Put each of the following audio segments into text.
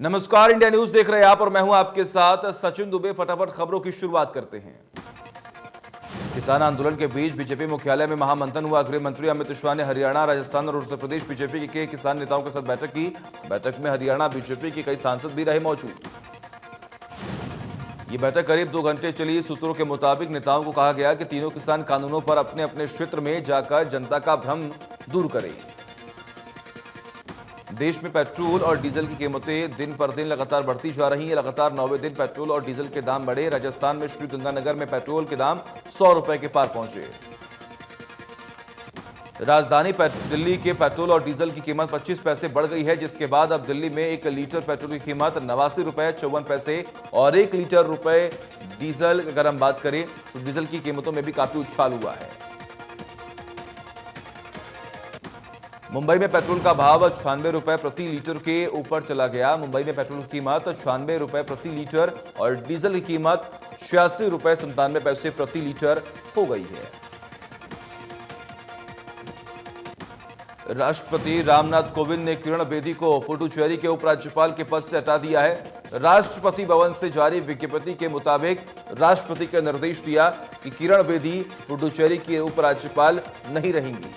नमस्कार, India news देख रहे हैं आप और मैं हूं आपके साथ सचिन दुबे। फटाफट खबरों की शुरुआत करते हैं। किसान आंदोलन के बीच बीजेपी मुख्यालय में महामंथन हुआ। गृह मंत्री अमित शाह ने हरियाणा, राजस्थान और उत्तर प्रदेश बीजेपी के किसान नेताओं के साथ बैठक की। बैठक में हरियाणा बीजेपी के कई सांसद भी रहे मौजूद। ये बैठक करीब 2 घंटे चली। सूत्रों के मुताबिक नेताओं को कहा गया कि तीनों किसान कानूनों पर अपने अपने क्षेत्र में जाकर जनता का भ्रम दूर करें। देश में पेट्रोल और डीजल की कीमतें दिन पर दिन लगातार बढ़ती जा रही हैं। लगातार 9वें दिन पेट्रोल और डीजल के दाम बढ़े। राजस्थान में श्रीगंगानगर में पेट्रोल के दाम 100 रुपए के पार पहुंचे। राजधानी दिल्ली के पेट्रोल और डीजल की कीमत 25 पैसे बढ़ गई है, जिसके बाद अब दिल्ली में 1 लीटर पेट्रोल की कीमत 89 रुपए 54 पैसे और 1 लीटर रुपए डीजल, अगर हम बात करें तो डीजल की कीमतों में भी काफी उछाल हुआ है। मुंबई में पेट्रोल का भाव 96 रुपए प्रति लीटर के ऊपर चला गया। मुंबई में पेट्रोल की कीमत 96 रुपए प्रति लीटर और डीजल की कीमत 86 रुपए 97 पैसे प्रति लीटर हो गई है। राष्ट्रपति रामनाथ कोविंद ने किरण बेदी को पुडुचेरी के उपराज्यपाल के पद से हटा दिया है। राष्ट्रपति भवन से जारी विज्ञप्ति के मुताबिक राष्ट्रपति का निर्देश दिया कि किरण बेदी पुडुचेरी की उपराज्यपाल नहीं रहेंगी।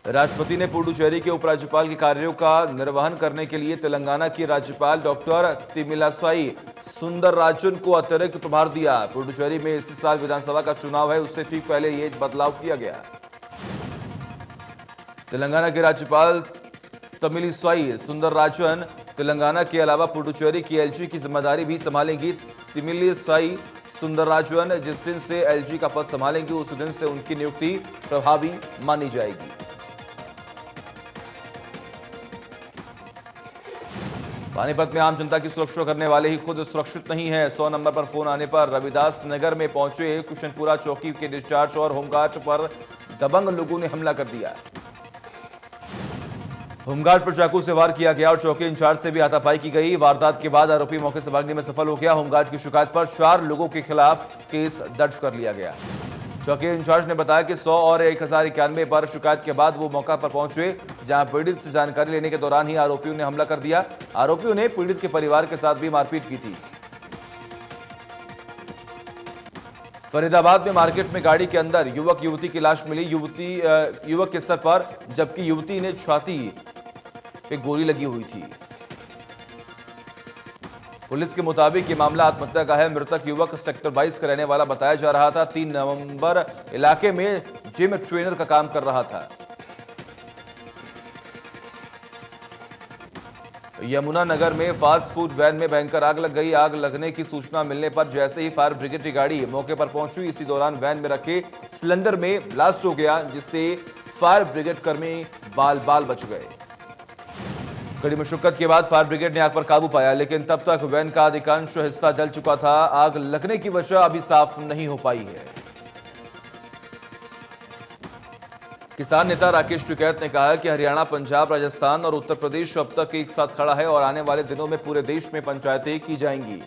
राष्ट्रपति ने पुडुचेरी के उपराज्यपाल के कार्यों का निर्वहन करने के लिए तेलंगाना की राज्यपाल डॉक्टर तमिलिसाई सुंदरराजन को अतिरिक्त प्रभार दिया। पुडुचेरी में इसी साल विधानसभा का चुनाव है, उससे ठीक पहले ये बदलाव किया गया। तेलंगाना के राज्यपाल तमिलिसाई सुंदरराजन तेलंगाना के अलावा पुडुचेरी की एलजी की जिम्मेदारी भी संभालेंगी। तमिलिसाई सुंदरराजन जिस दिन से एलजी का पद संभालेंगी, उस दिन से उनकी नियुक्ति प्रभावी मानी जाएगी। पानीपत में आम जनता की सुरक्षा करने वाले ही खुद सुरक्षित नहीं है। 100 नंबर पर फोन आने पर रविदास नगर में पहुंचे कुशनपुरा चौकी के डिस्चार्ज और होमगार्ड पर दबंग लोगों ने हमला कर दिया। होमगार्ड पर चाकू से वार किया गया और चौकी इंचार्ज से भी हाथापाई की गई। वारदात के बाद आरोपी मौके से भागने में सफल हो गया। होमगार्ड की शिकायत पर 4 लोगों के खिलाफ केस दर्ज कर लिया गया। चौकी इंचार्ज ने बताया कि 100 और 1091 पर शिकायत के बाद वो मौका पर पहुंचे, जहां पीड़ित से जानकारी लेने के दौरान ही आरोपियों ने हमला कर दिया। आरोपियों ने पीड़ित के परिवार के साथ भी मारपीट की थी। फरीदाबाद में मार्केट में गाड़ी के अंदर युवक युवती की लाश मिली। युवक के सर पर जबकि युवती ने छाती पे गोली लगी हुई थी। पुलिस के मुताबिक ये मामला आत्महत्या का है। मृतक युवक सेक्टर 22 का रहने वाला बताया जा रहा था। 3 नवंबर इलाके में जिम ट्रेनर का काम कर रहा था। यमुनानगर में फास्ट फूड वैन में भयंकर आग लग गई। आग लगने की सूचना मिलने पर जैसे ही फायर ब्रिगेड की गाड़ी मौके पर पहुंची, इसी दौरान वैन में रखे सिलेंडर में ब्लास्ट हो गया, जिससे फायर ब्रिगेड कर्मी बाल बाल बच गए। कड़ी मशक्कत के बाद फायर ब्रिगेड ने आग पर काबू पाया, लेकिन तब तक वैन का अधिकांश हिस्सा जल चुका था। आग लगने की वजह अभी साफ नहीं हो पाई है। किसान नेता राकेश टिकैत ने कहा कि हरियाणा, पंजाब, राजस्थान और उत्तर प्रदेश अब तक एक साथ खड़ा है और आने वाले दिनों में पूरे देश में पंचायतें की जाएंगी।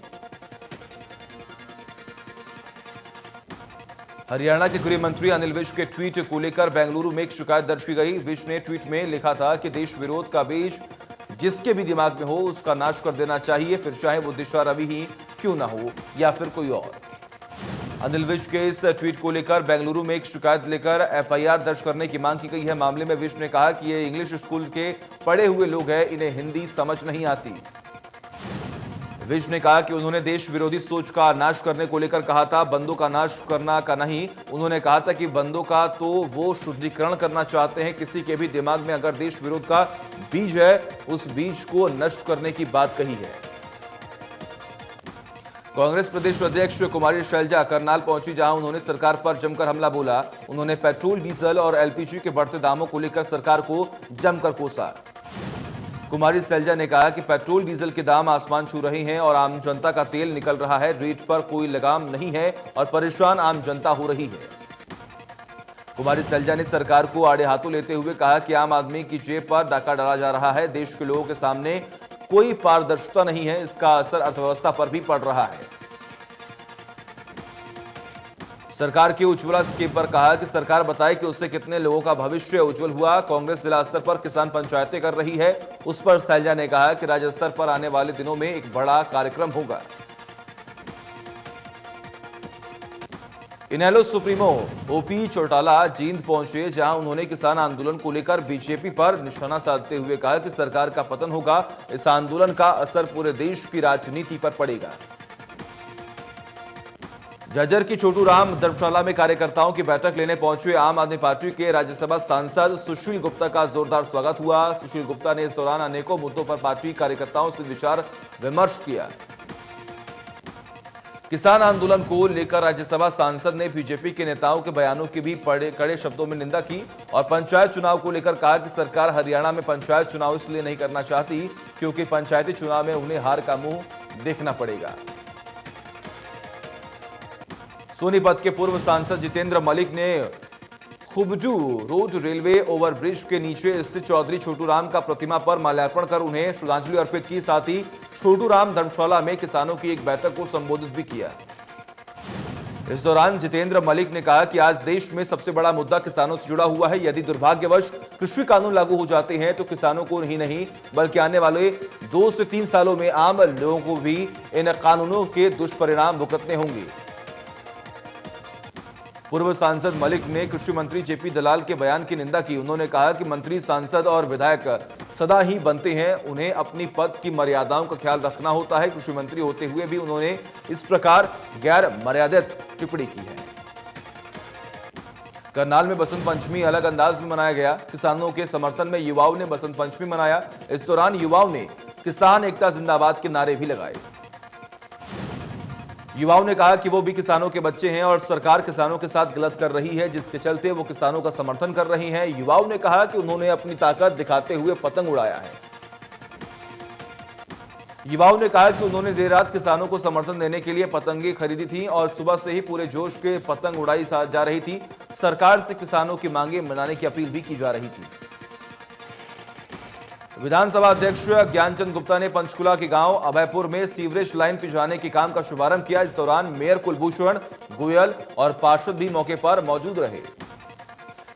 हरियाणा के गृह मंत्री अनिल विज के ट्वीट को लेकर बेंगलुरु में एक शिकायत दर्ज की गई। विज ने ट्वीट में लिखा था कि देश विरोध का बीज जिसके भी दिमाग में हो उसका नाश कर देना चाहिए, फिर चाहे वो दिशा रवि ही क्यों ना हो या फिर कोई और। अनिल विज के इस ट्वीट को लेकर बेंगलुरु में एक शिकायत लेकर एफआईआर दर्ज करने की मांग की गई है। मामले में विज ने कहा कि ये इंग्लिश स्कूल के पढ़े हुए लोग हैं, इन्हें हिंदी समझ नहीं आती। विज ने कहा कि उन्होंने देश विरोधी सोच का नाश करने को लेकर कहा था, बंदों का नाश करना का नहीं। उन्होंने कहा था कि बंदों का तो वो शुद्धिकरण करना चाहते हैं। किसी के भी दिमाग में अगर देश विरोध का बीज है, उस बीज को नष्ट करने की बात कही है। कांग्रेस प्रदेश अध्यक्ष कुमारी शैलजा करनाल पहुंची, जहां उन्होंने सरकार पर जमकर हमला बोला। उन्होंने पेट्रोल, डीजल और एलपीजी के बढ़ते दामों को लेकर सरकार को जमकर कोसा। कुमारी शैलजा ने कहा कि पेट्रोल डीजल के दाम आसमान छू रहे हैं और आम जनता का तेल निकल रहा है। रेट पर कोई लगाम नहीं है और परेशान आम जनता हो रही है। कुमारी शैलजा ने सरकार को आड़े हाथों लेते हुए कहा कि आम आदमी की जेब पर डाका डाला जा रहा है। देश के लोगों के सामने कोई पारदर्शिता नहीं है, इसका असर अर्थव्यवस्था पर भी पड़ रहा है। सरकार की उज्ज्वला स्कीम पर कहा कि सरकार बताए कि उससे कितने लोगों का भविष्य उज्जवल हुआ। कांग्रेस जिला स्तर पर किसान पंचायतें कर रही है, उस पर शैलजा ने कहा कि राज्य स्तर पर आने वाले दिनों में एक बड़ा कार्यक्रम होगा। इनेलो सुप्रीमो ओपी चौटाला जींद पहुंचे, जहां उन्होंने किसान आंदोलन को लेकर बीजेपी पर निशाना साधते हुए कहा कि सरकार का पतन होगा। इस आंदोलन का असर पूरे देश की राजनीति पर पड़ेगा। झज्जर की छोटू राम धर्मशाला में कार्यकर्ताओं की बैठक लेने पहुंचे आम आदमी पार्टी के राज्यसभा सांसद सुशील गुप्ता का जोरदार स्वागत हुआ। सुशील गुप्ता ने इस दौरान अनेकों मुद्दों पर पार्टी कार्यकर्ताओं से विचार विमर्श किया। किसान आंदोलन को लेकर राज्यसभा सांसद ने बीजेपी के नेताओं के बयानों की भी कड़े शब्दों में निंदा की और पंचायत चुनाव को लेकर कहा कि सरकार हरियाणा में पंचायत चुनाव इसलिए नहीं करना चाहती क्योंकि पंचायती चुनाव में उन्हें हार का मुंह देखना पड़ेगा। सोनीपत के पूर्व सांसद जितेंद्र मलिक ने खुबजू रोड रेलवे ओवरब्रिज के नीचे स्थित चौधरी छोटू राम का प्रतिमा पर माल्यार्पण कर उन्हें श्रद्धांजलि अर्पित की। साथ ही छोटू राम धर्मशाला में किसानों की एक बैठक को संबोधित भी किया। इस दौरान जितेंद्र मलिक ने कहा कि आज देश में सबसे बड़ा मुद्दा किसानों से जुड़ा हुआ है। यदि दुर्भाग्यवश कृषि कानून लागू हो जाते हैं तो किसानों को ही नहीं बल्कि आने वाले 2 से 3 सालों में आम लोगों को भी इन कानूनों के दुष्परिणाम भुगतने होंगे। पूर्व सांसद मलिक ने कृषि मंत्री जेपी दलाल के बयान की निंदा की। उन्होंने कहा कि मंत्री, सांसद और विधायक सदा ही बनते हैं, उन्हें अपनी पद की मर्यादाओं का ख्याल रखना होता है। कृषि मंत्री होते हुए भी उन्होंने इस प्रकार गैर मर्यादित टिप्पणी की है। करनाल में बसंत पंचमी अलग अंदाज में मनाया गया। किसानों के समर्थन में युवाओं ने बसंत पंचमी मनाया। इस दौरान युवाओं ने किसान एकता जिंदाबाद के नारे भी लगाए। युवाओं ने कहा कि वो भी किसानों के बच्चे हैं और सरकार किसानों के साथ गलत कर रही है, जिसके चलते वो किसानों का समर्थन कर रही हैं। युवाओं ने कहा कि उन्होंने अपनी ताकत दिखाते हुए पतंग उड़ाया है। युवाओं ने कहा कि उन्होंने देर रात किसानों को समर्थन देने के लिए पतंगे खरीदी थी और सुबह से ही पूरे जोश के पतंग उड़ाई जा रही थी। सरकार से किसानों की मांगे मनाने की अपील भी की जा रही थी। विधानसभा अध्यक्ष ज्ञानचंद गुप्ता ने पंचकुला के गांव अभयपुर में सीवरेज लाइन पिछवाने के काम का शुभारंभ किया। इस दौरान मेयर कुलभूषण गोयल और पार्षद भी मौके पर मौजूद रहे।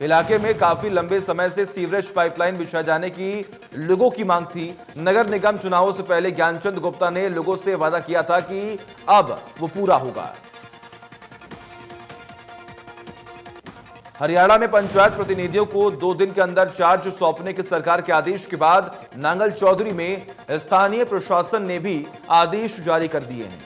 इलाके में काफी लंबे समय से सीवरेज पाइपलाइन बिछाए जाने की लोगों की मांग थी। नगर निगम चुनावों से पहले ज्ञानचंद गुप्ता ने लोगों से वादा किया था कि अब वो पूरा होगा। हरियाणा में पंचायत प्रतिनिधियों को 2 दिन के अंदर चार्ज सौंपने के सरकार के आदेश के बाद नांगल चौधरी में स्थानीय प्रशासन ने भी आदेश जारी कर दिए हैं।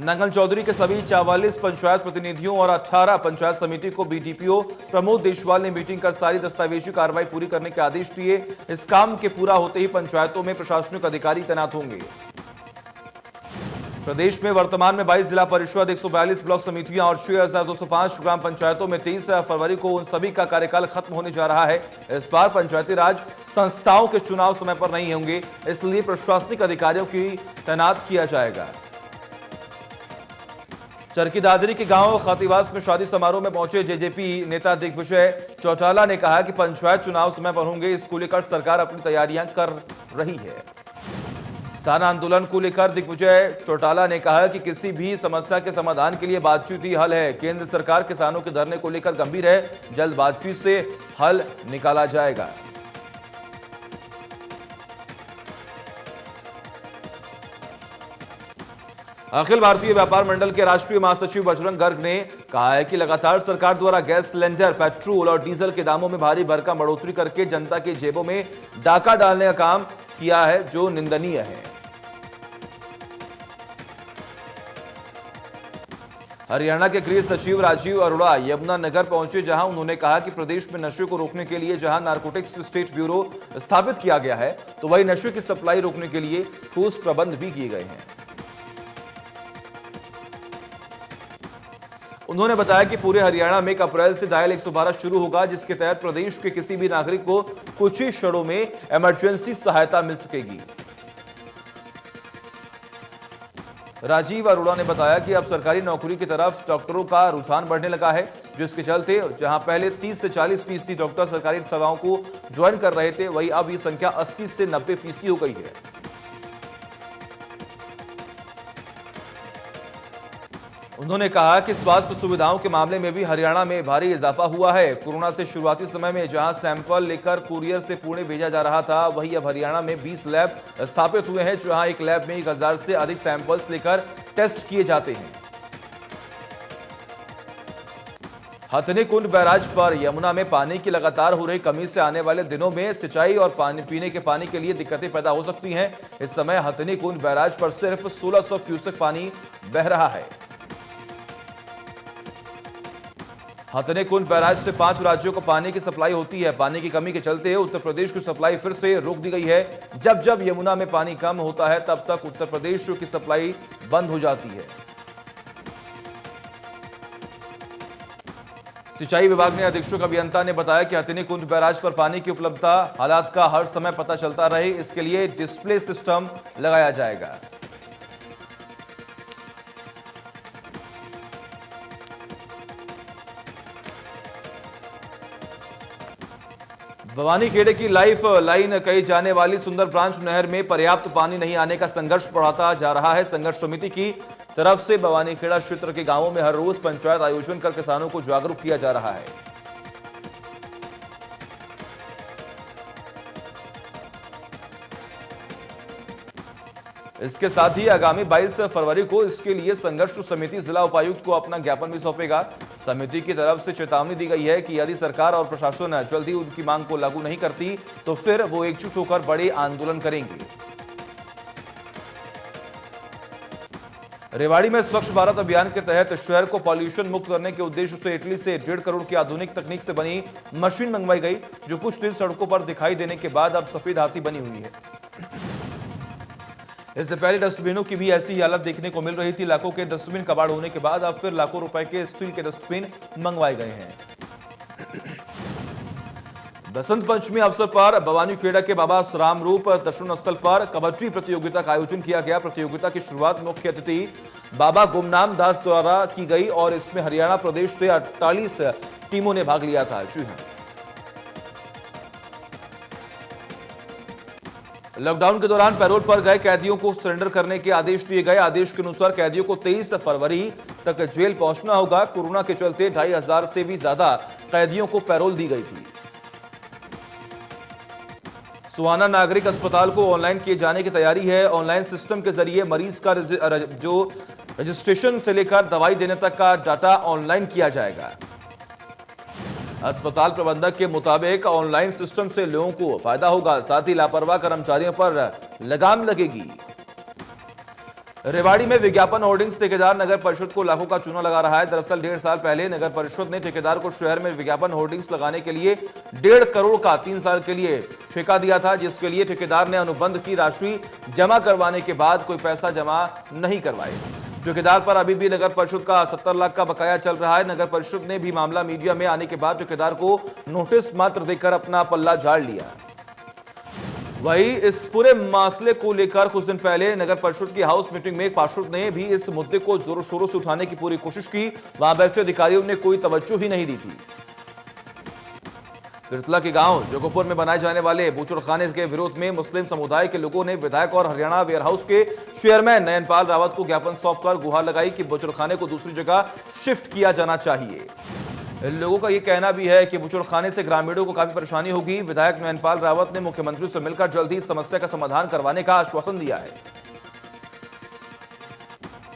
नांगल चौधरी के सभी 44 पंचायत प्रतिनिधियों और 18 पंचायत समिति को बीडीपीओ प्रमोद देशवाल ने मीटिंग कर सारी दस्तावेजी कार्रवाई पूरी करने के आदेश दिए। इस काम के पूरा होते ही पंचायतों में प्रशासनिक अधिकारी तैनात होंगे। प्रदेश में वर्तमान में 22 जिला परिषद, 142 ब्लॉक समितियां और 6205 ग्राम पंचायतों में 23 फरवरी को उन सभी का कार्यकाल खत्म होने जा रहा है। इस बार पंचायती राज संस्थाओं के चुनाव समय पर नहीं होंगे, इसलिए प्रशासनिक अधिकारियों की तैनात किया जाएगा। चरकी दादरी के गांव खातीवास में शादी समारोह में पहुंचे जेजेपी नेता दिग्विजय चौटाला ने कहा कि पंचायत चुनाव समय पर होंगे, इसको लेकर सरकार अपनी तैयारियां कर रही है। किसान आंदोलन को लेकर दिग्विजय चौटाला ने कहा कि किसी भी समस्या के समाधान के लिए बातचीत ही हल है। केंद्र सरकार किसानों के धरने को लेकर गंभीर है, जल्द बातचीत से हल निकाला जाएगा। अखिल भारतीय व्यापार मंडल के राष्ट्रीय महासचिव बजरंग गर्ग ने कहा है कि लगातार सरकार द्वारा गैस सिलेंडर, पेट्रोल और डीजल के दामों में भारी भरकम बढ़ोतरी करके जनता की जेबों में डाका डालने का काम किया है, जो निंदनीय है। हरियाणा के गृह सचिव राजीव अरोड़ा यमुनानगर पहुंचे, जहां उन्होंने कहा कि प्रदेश में नशे को रोकने के लिए जहां नारकोटिक्स स्टेट ब्यूरो स्थापित किया गया है, तो वहीं नशे की सप्लाई रोकने के लिए ठोस प्रबंध भी किए गए हैं। उन्होंने बताया कि पूरे हरियाणा में 1 अप्रैल से डायल 112 शुरू होगा, जिसके तहत प्रदेश के किसी भी नागरिक को कुछ ही क्षणों में इमरजेंसी सहायता मिल सकेगी। राजीव अरोड़ा ने बताया कि अब सरकारी नौकरी की तरफ डॉक्टरों का रुझान बढ़ने लगा है, जिसके चलते जहां पहले 30 से 40% डॉक्टर सरकारी सेवाओं को ज्वाइन कर रहे थे, वहीं अब ये संख्या 80 से 90% हो गई है। उन्होंने कहा कि स्वास्थ्य सुविधाओं के मामले में भी हरियाणा में भारी इजाफा हुआ है। कोरोना से शुरुआती समय में जहां सैंपल लेकर कुरियर से पुणे भेजा जा रहा था, वहीं अब हरियाणा में 20 लैब स्थापित हुए हैं, जहां एक लैब में 1000 से अधिक सैंपल्स लेकर टेस्ट किए जाते हैं। हथनीकुंड बैराज पर यमुना में पानी की लगातार हो रही कमी से आने वाले दिनों में सिंचाई और पीने के पानी के लिए दिक्कतें पैदा हो सकती हैं। इस समय हथनीकुंड बैराज पर सिर्फ 1600 क्यूसेक पानी बह रहा है। हथनीकुंड बैराज से 5 राज्यों को पानी की सप्लाई होती है। पानी की कमी के चलते उत्तर प्रदेश की सप्लाई फिर से रोक दी गई है। जब जब यमुना में पानी कम होता है, तब तक उत्तर प्रदेश की सप्लाई बंद हो जाती है। सिंचाई विभाग ने अधीक्षक अभियंता ने बताया कि हथनीकुंड बैराज पर पानी की उपलब्धता हालात का हर समय पता चलता रहे, इसके लिए डिस्प्ले सिस्टम लगाया जाएगा। भवानीखेड़े की लाइफ लाइन कही जाने वाली सुंदर ब्रांच नहर में पर्याप्त पानी नहीं आने का संघर्ष बढ़ाता जा रहा है। संघर्ष समिति की तरफ से भवानीखेड़ा क्षेत्र के गांवों में हर रोज पंचायत आयोजन कर किसानों को जागरूक किया जा रहा है। इसके साथ ही आगामी 22 फरवरी को इसके लिए संघर्ष समिति जिला उपायुक्त को अपना ज्ञापन भी सौंपेगा। समिति की तरफ से चेतावनी दी गई है कि यदि सरकार और प्रशासन जल्दी उनकी मांग को लागू नहीं करती, तो फिर वो एकजुट होकर बड़े आंदोलन करेंगे। रेवाड़ी में स्वच्छ भारत अभियान के तहत शहर को पॉल्यूशन मुक्त करने के उद्देश्य से इटली से 1.5 करोड़ की आधुनिक तकनीक से बनी मशीन मंगवाई गई, जो कुछ दिन सड़कों पर दिखाई देने के बाद अब सफेद हाथी बनी हुई है। इससे पहले डस्टबिनों की भी ऐसी हालत देखने को मिल रही थी। लाखों के डस्टबिन कबाड़ होने के बाद अब फिर लाखों रुपए के स्टील के डस्टबिन मंगवाए गए हैं। बसंत पंचमी अवसर पर भवानीखेड़ा के बाबा रामरूप दर्शन स्थल पर कबड्डी प्रतियोगिता का आयोजन किया गया। प्रतियोगिता की शुरुआत मुख्य अतिथि बाबा गुमनाम दास द्वारा की गई और इसमें हरियाणा प्रदेश से 48 टीमों ने भाग लिया था। जी हां, लॉकडाउन के दौरान पैरोल पर गए कैदियों को सरेंडर करने के आदेश दिए गए। आदेश के अनुसार कैदियों को 23 फरवरी तक जेल पहुंचना होगा। कोरोना के चलते 2500 से भी ज्यादा कैदियों को पैरोल दी गई थी। सुहाना नागरिक अस्पताल को ऑनलाइन किए जाने की तैयारी है। ऑनलाइन सिस्टम के जरिए मरीज का जो रजिस्ट्रेशन से लेकर दवाई देने तक का डाटा ऑनलाइन किया जाएगा। अस्पताल प्रबंधक के मुताबिक ऑनलाइन सिस्टम से लोगों को फायदा होगा, साथ ही लापरवाह कर्मचारियों पर लगाम लगेगी। रेवाड़ी में विज्ञापन होर्डिंग्स ठेकेदार नगर परिषद को लाखों का चूना लगा रहा है। दरअसल 1.5 साल पहले नगर परिषद ने ठेकेदार को शहर में विज्ञापन होर्डिंग्स लगाने के लिए 1.5 करोड़ का 3 साल के लिए ठेका दिया था, जिसके लिए ठेकेदार ने अनुबंध की राशि जमा करवाने के बाद कोई पैसा जमा नहीं करवाए। ठेकेदार पर अभी भी नगर परिषद का 70 लाख का बकाया चल रहा है। नगर परिषद ने भी मामला मीडिया में आने के बाद ठेकेदार को नोटिस मात्र देकर अपना पल्ला झाड़ लिया। वहीं इस पूरे मसले को लेकर कुछ दिन पहले नगर परिषद की हाउस मीटिंग में पार्षद ने भी इस मुद्दे को जोरों शोरों से उठाने की पूरी कोशिश की। वहां बैठे अधिकारियों ने कोई तवज्जो ही नहीं दी थी। बिरतला के गांव जोगोपुर में बनाए जाने वाले बूचड़खाने के विरोध में मुस्लिम समुदाय के लोगों ने विधायक और हरियाणा वेयरहाउस के चेयरमैन नयनपाल रावत को ज्ञापन सौंपकर गुहार लगाई कि बूचड़खाने को दूसरी जगह शिफ्ट किया जाना चाहिए। लोगों का यह कहना भी है कि बूचड़खाने से ग्रामीणों को काफी परेशानी होगी। विधायक नयनपाल रावत ने मुख्यमंत्री से मिलकर जल्द ही समस्या का समाधान करवाने का आश्वासन दिया है।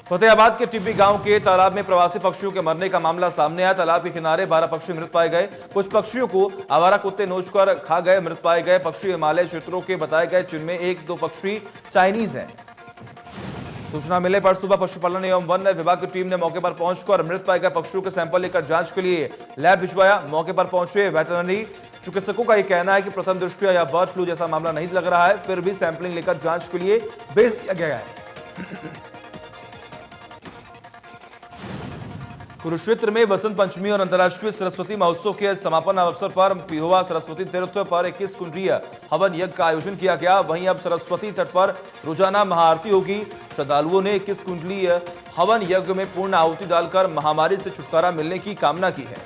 फतेहाबाद के टिब्बी गांव के तालाब में प्रवासी पक्षियों के मरने का मामला सामने आया। तालाब के किनारे 12 पक्षी मृत पाए गए। कुछ पक्षियों को आवारा कुत्ते नोचकर खा गए। मृत पाए गए पक्षी हिमालय क्षेत्रों के बताए गए, जिनमें 1-2 पक्षी चाइनीज हैं। सूचना मिलने पर सुबह पशुपालन एवं वन विभाग की टीम ने मौके पर पहुंचकर मृत पाए गए पक्षियों के सैंपल लेकर जांच के लिए लैब भिजवाया। मौके पर पहुंचे वेटरनरी चिकित्सकों का यह कहना है कि प्रथम दृष्टया यह बर्ड फ्लू जैसा मामला नहीं लग रहा है, फिर भी सैंपलिंग लेकर जांच के लिए भेज दिया गया है। कुरुक्षेत्र में वसंत पंचमी और अंतर्राष्ट्रीय सरस्वती महोत्सव के समापन अवसर पर पिहोवा सरस्वती तीर्थ पर 21 कुंडलीय हवन यज्ञ का आयोजन किया गया। वहीं अब सरस्वती तट पर रोजाना महाआरती होगी। श्रद्धालुओं ने 21 कुंडलीय हवन यज्ञ में पूर्ण आहुति डालकर महामारी से छुटकारा मिलने की कामना की है।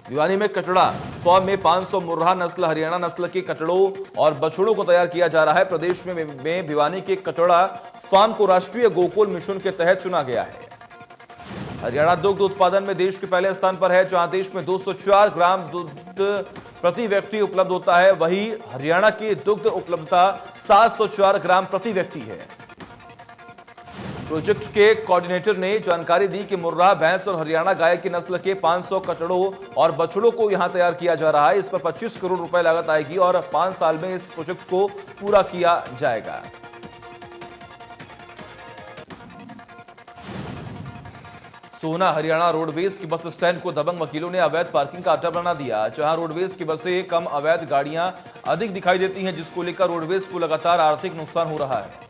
भिवानी में कटड़ा फॉर्म में 500 मुर्रा नस्ल हरियाणा नस्ल के कटड़ों और बछड़ों को तैयार किया जा रहा है। प्रदेश में भिवानी के कटड़ा फार्म को राष्ट्रीय गोकुल मिशन के तहत चुना गया है। हरियाणा दुग्ध उत्पादन में देश के पहले स्थान पर है, जहां देश में 204 ग्राम दूध प्रति व्यक्ति उपलब्ध होता है। वहीं हरियाणा की दुग्ध उपलब्धता 704 ग्राम प्रति व्यक्ति है। प्रोजेक्ट के कोऑर्डिनेटर ने जानकारी दी कि मुर्रा भैंस और हरियाणा गाय की नस्ल के 500 कटड़ों और बछड़ों को यहां तैयार किया जा रहा है। इस पर 25 करोड़ रुपए लागत आएगी और 5 साल में इस प्रोजेक्ट को पूरा किया जाएगा। सोहना हरियाणा रोडवेज की बस स्टैंड को दबंग वकीलों ने अवैध पार्किंग का अड्डा बना दिया। जहां रोडवेज की बसें कम, अवैध गाड़ियां अधिक दिखाई देती हैं, जिसको लेकर रोडवेज को लगातार आर्थिक नुकसान हो रहा है।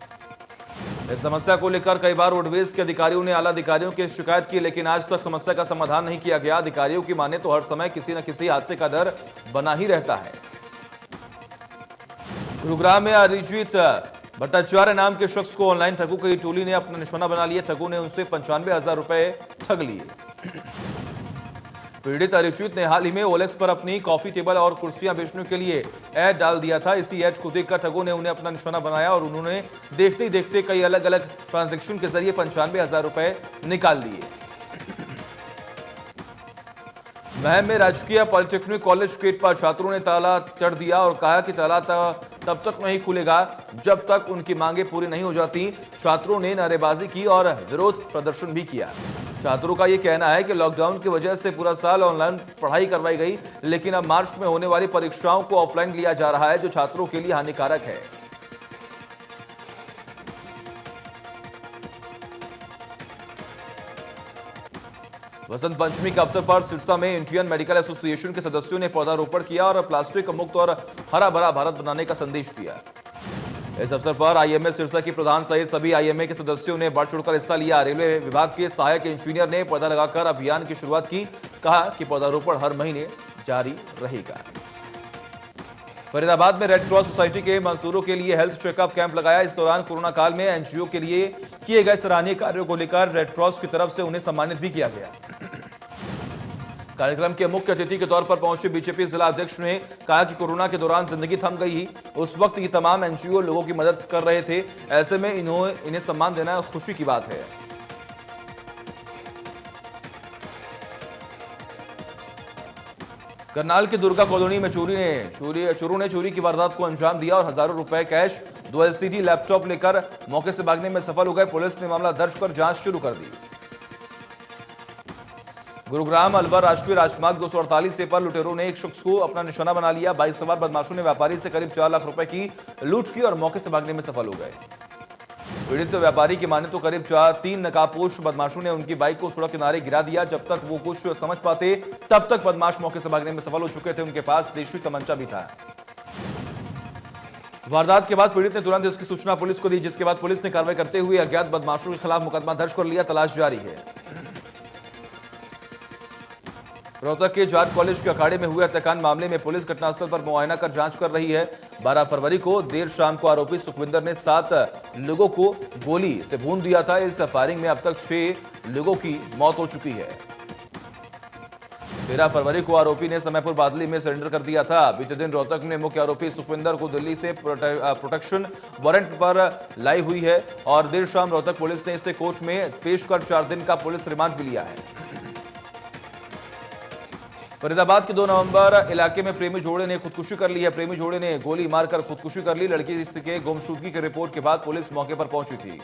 इस समस्या को लेकर कई बार रोडवेज के अधिकारियों ने आला अधिकारियों की शिकायत की, लेकिन आज तक समस्या का समाधान नहीं किया गया। अधिकारियों की माने तो हर समय किसी न किसी हादसे का डर बना ही रहता है। गुरुग्राम में अरिजीत भट्टाचार्य नाम के शख्स को ऑनलाइन ठगों की टोली ने अपना निशाना बना लिया। ठगों ने उनसे 95,000 रुपए ठग लिए। पीड़ित अरिजीत ने हाल ही में ओएलएक्स पर अपनी कॉफी टेबल और कुर्सियां बेचने के लिए ऐड डाल दिया था। इसी ऐड को देखकर ठगों ने उन्हें अपना निशाना बनाया और उन्होंने देखते ही देखते कई अलग अलग ट्रांजैक्शन के जरिए 95,000 रुपए निकाल लिए। महम में राजकीय पॉलिटेक्निक कॉलेज गेट पर छात्रों ने ताला चढ़ दिया और कहा कि ताला तब तक नहीं खुलेगा जब तक उनकी मांगे पूरी नहीं हो जाती। छात्रों ने नारेबाजी की और विरोध प्रदर्शन भी किया। छात्रों का यह कहना है कि लॉकडाउन की वजह से पूरा साल ऑनलाइन पढ़ाई करवाई गई, लेकिन अब मार्च में होने वाली परीक्षाओं को ऑफलाइन लिया जा रहा है, जो छात्रों के लिए हानिकारक है। वसंत पंचमी के अवसर पर सिरसा में इंडियन मेडिकल एसोसिएशन के सदस्यों ने पौधारोपण किया और प्लास्टिक मुक्त और हरा भरा भारत बनाने का संदेश दिया। इस अवसर पर आईएमए सिरसा की प्रधान सहित सभी आईएमए के सदस्यों ने बढ़ चढ़कर हिस्सा लिया। रेलवे विभाग के सहायक इंजीनियर ने पौधा लगाकर अभियान की शुरुआत की। कहा कि पौधारोपण हर महीने जारी रहेगा। फरीदाबाद में रेड क्रॉस सोसाइटी के मजदूरों के लिए हेल्थ चेकअप कैंप लगाया। इस दौरान कोरोना काल में एनजीओ के लिए किए गए सराहनीय कार्यों को लेकर रेड क्रॉस की तरफ से उन्हें सम्मानित भी किया गया। कार्यक्रम के मुख्य अतिथि के तौर पर पहुंचे बीजेपी जिला अध्यक्ष ने कहा कि कोरोना के दौरान जिंदगी थम गई, उस वक्त ये तमाम एनजीओ लोगों की मदद कर रहे थे। ऐसे में इन्हें सम्मान देना खुशी की बात है। करनाल की दुर्गा कॉलोनी में चोरों ने चोरी की वारदात को अंजाम दिया और हजारों रुपए कैश, 2 एलसीडी लैपटॉप लेकर मौके से भागने में सफल हो गए। पुलिस ने मामला दर्ज कर जांच शुरू कर दी। गुरुग्राम अलवर राष्ट्रीय राजमार्ग 248 से पर लुटेरों ने एक शख्स को अपना निशाना बना लिया। बाइक सवार बदमाशों ने व्यापारी से करीब 4 लाख रुपए की लूट की और मौके से भागने में सफल हो गए। पीड़ित व्यापारी की माने तो करीब 3 नकाबपोश बदमाशों ने उनकी बाइक को सड़क किनारे गिरा दिया। जब तक वो कुछ समझ पाते तब तक बदमाश मौके से भागने में सफल हो चुके थे। उनके पास देशी तमंचा भी था। वारदात के बाद पीड़ित ने तुरंत इसकी सूचना पुलिस को दी, जिसके बाद पुलिस ने कार्रवाई करते हुए अज्ञात बदमाशों के खिलाफ मुकदमा दर्ज कर लिया। तलाश जारी है। रोहतक के जाट कॉलेज के अखाड़े में हुए हत्याकांड मामले में पुलिस घटनास्थल पर मुआयना कर जांच कर रही है। 12 फरवरी को देर शाम को आरोपी सुखविंदर ने 7 लोगों को गोली से भून दिया था। इस फायरिंग में अब तक 6 लोगों की मौत हो चुकी है। 13 फरवरी को आरोपी ने समयपुर बादली में सरेंडर कर दिया था। बीते दिन रोहतक में मुख्य आरोपी सुखविंदर को दिल्ली से प्रोटेक्शन वारंट पर लाई हुई है और देर शाम रोहतक पुलिस ने इसे कोर्ट में पेश कर 4 दिन का पुलिस रिमांड भी लिया है। फरीदाबाद के 2 नवंबर इलाके में प्रेमी जोड़े ने खुदकुशी कर ली है। प्रेमी जोड़े ने गोली मारकर खुदकुशी कर ली। लड़की के गुमशुदगी की रिपोर्ट के बाद पुलिस मौके पर पहुंची थी।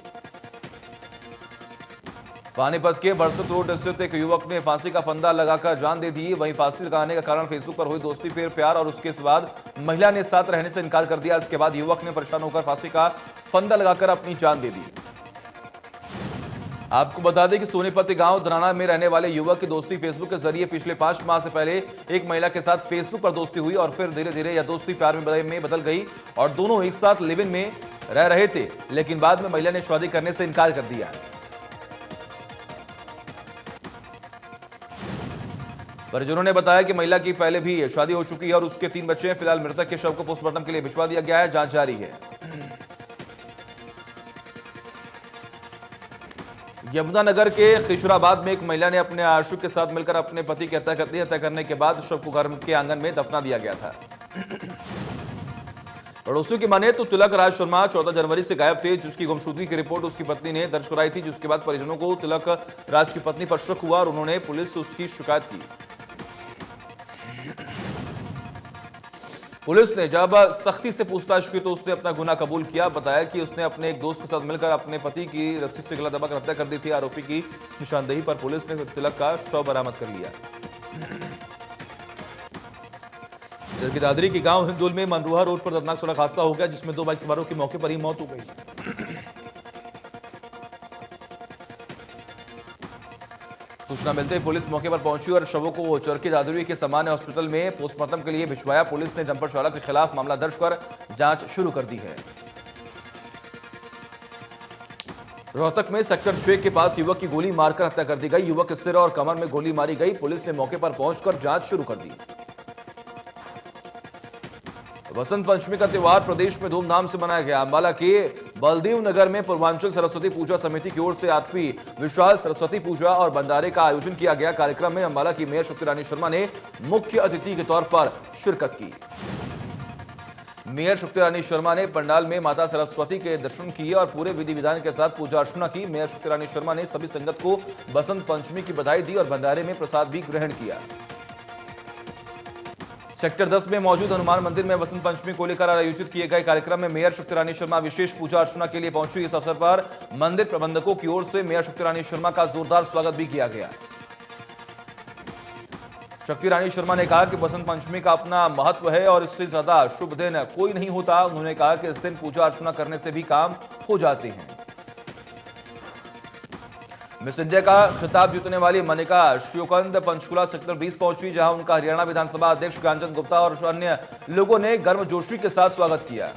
पानीपत के बरसत रोड स्थित एक युवक ने फांसी का फंदा लगाकर जान दे दी। वहीं फांसी लगाने का कारण फेसबुक पर हुई दोस्ती, फिर प्यार और उसके बाद महिला ने साथ रहने से इनकार कर दिया। इसके बाद युवक ने परेशान होकर फांसी का फंदा लगाकर अपनी जान दे दी। आपको बता दें कि सोनीपत गांव धराना में रहने वाले युवक की दोस्ती फेसबुक के जरिए पिछले 5 माह से पहले एक महिला के साथ फेसबुक पर दोस्ती हुई और फिर धीरे धीरे यह दोस्ती प्यार में बदल गई और दोनों एक साथ लिव इन में रह रहे थे, लेकिन बाद में महिला ने शादी करने से इनकार कर दिया। परिजनों ने बताया कि महिला की पहले भी शादी हो चुकी है और उसके 3 बच्चे हैं। फिलहाल मृतक के शव को पोस्टमार्टम के लिए भिजवा दिया गया है। जांच जारी है। यमुनानगर के खिशुराबाद में एक महिला ने अपने आशुक के साथ मिलकर अपने पति की हत्या कर दी। हत्या करने के बाद शव को घर के आंगन में दफना दिया गया था। पड़ोसियों की माने तो तिलक राज शर्मा 14 जनवरी से गायब थे, जिसकी गुमशुदगी की रिपोर्ट उसकी पत्नी ने दर्ज कराई थी, जिसके बाद परिजनों को तिलक राज की पत्नी पर शक हुआ और उन्होंने पुलिस से उसकी शिकायत की। पुलिस ने जब सख्ती से पूछताछ की तो उसने अपना गुनाह कबूल किया। बताया कि उसने अपने एक दोस्त के साथ मिलकर अपने पति की रस्सी से गला दबाकर हत्या कर दी थी। आरोपी की निशानदेही पर पुलिस ने तिलक का शव बरामद कर लिया। जबकि दादरी के गांव हिंदुल में मनरोहा रोड पर दर्दनाक सड़क हादसा हो गया, जिसमें 2 बाइक सवारों की मौके पर ही मौत हो गई। सूचना मिलते ही पुलिस मौके पर पहुंची और शवों को चरखी दादरी के सामान्य हॉस्पिटल में पोस्टमार्टम के लिए भिजवाया। पुलिस ने डंपर चालक के खिलाफ मामला दर्ज कर जांच शुरू कर दी है। रोहतक में सेक्टर 6 के पास युवक की गोली मारकर हत्या कर दी गई। युवक के सिर और कमर में गोली मारी गई। पुलिस ने मौके पर पहुंचकर जांच शुरू कर दी। वसंत पंचमी का त्यौहार प्रदेश में धूमधाम से मनाया गया। अंबाला के बलदेव नगर में पूर्वांचल सरस्वती पूजा समिति की ओर से 8वीं विशाल सरस्वती पूजा और भंडारे का आयोजन किया गया। कार्यक्रम में अंबाला की मेयर शक्ति रानी शर्मा ने मुख्य अतिथि के तौर पर शिरकत की। मेयर शक्ति रानी शर्मा ने पंडाल में माता सरस्वती के दर्शन किए और पूरे विधि विधान के साथ पूजा अर्चना की। मेयर शक्ति रानी शर्मा ने सभी संगत को बसंत पंचमी की बधाई दी और भंडारे में प्रसाद भी ग्रहण किया। सेक्टर 10 में मौजूद हनुमान मंदिर में बसंत पंचमी को लेकर आयोजित किए गए कार्यक्रम में मेयर शक्ति रानी शर्मा विशेष पूजा अर्चना के लिए पहुंची। इस अवसर पर मंदिर प्रबंधकों की ओर से मेयर शक्ति रानी शर्मा का जोरदार स्वागत भी किया गया। शक्ति रानी शर्मा ने कहा कि बसंत पंचमी का अपना महत्व है और इससे ज्यादा शुभ दिन कोई नहीं होता। उन्होंने कहा कि इस दिन पूजा अर्चना करने से भी काम हो जाते हैं। मिस इंडिया का खिताब जीतने वाली मनिका श्योकंद पंचकुला सेक्टर 20 पहुंची, जहां उनका हरियाणा विधानसभा अध्यक्ष ज्ञानचंद गुप्ता और अन्य लोगों ने गर्मजोशी के साथ स्वागत किया।